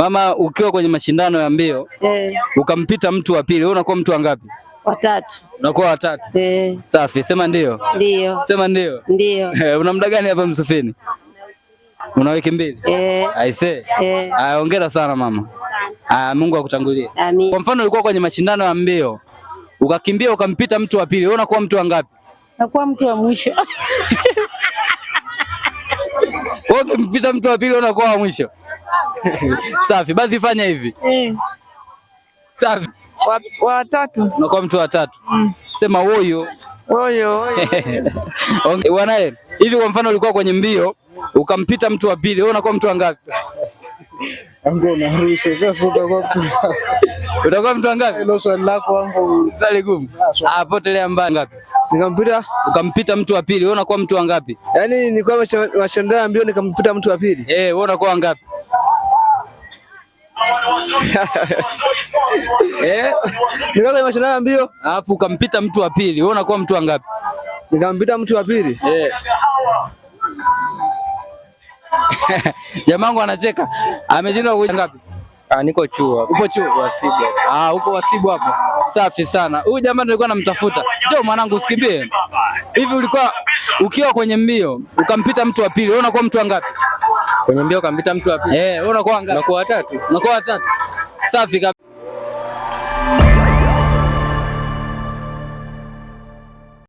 Mama, ukiwa kwenye mashindano ya mbio ukampita mtu wa pili, wewe unakuwa mtu wangapi? Watatu. Unakuwa watatu? Safi, sema ndio. Ndio. Sema ndio. Ndio. Una muda gani hapa Msufini? Una wiki mbili? Aisee. Hongera sana mama. Mungu akutangulie. Amin. Kwa mfano ulikuwa kwenye mashindano ya mbio ukakimbia ukampita mtu wa pili, wewe unakuwa mtu wangapi? Nakuwa mtu wa mwisho. Wewe ukimpita mtu wa pili unakuwa wa mwisho. Safi, basi fanya hivi. Safi. Watatu. Unakuwa mtu wa tatu. Sema woyo. Woyo. Bwana, hivi kwa mfano ulikuwa kwenye mbio ukampita mtu wa pili, wewe unakuwa mtu wangapi? Ango na rusha sasa utakuwa mtu wangapi? Hilo swali lako wangu swali gumu. Potelea mbali ngapi? Ukampita mtu wa pili, wewe unakuwa mtu wangapi? Yaani nilikuwa mashindano mbio nikampita mtu wa pili. Wewe unakuwa wangapi? Nilikuwa kwenye mashindano mbio, alafu ukampita mtu wa pili, wewe unakuwa mtu wangapi? Nikampita mtu wa pili. Jamangu anacheka. Amejina ngapi? Niko chuo. Upo chuo? Wasibu. Upo Wasibu hapo. Safi sana. Huyu jamaa nilikuwa namtafuta. Njoo mwanangu usikimbie. Hivi ulikuwa ukiwa kwenye mbio ukampita mtu wa pili, wewe unakuwa mtu wangapi? Kwenye mbio ukampita mtu wa pili? Wewe unakuwa wangapi? Unakuwa watatu. Unakuwa watatu. Safi kabisa.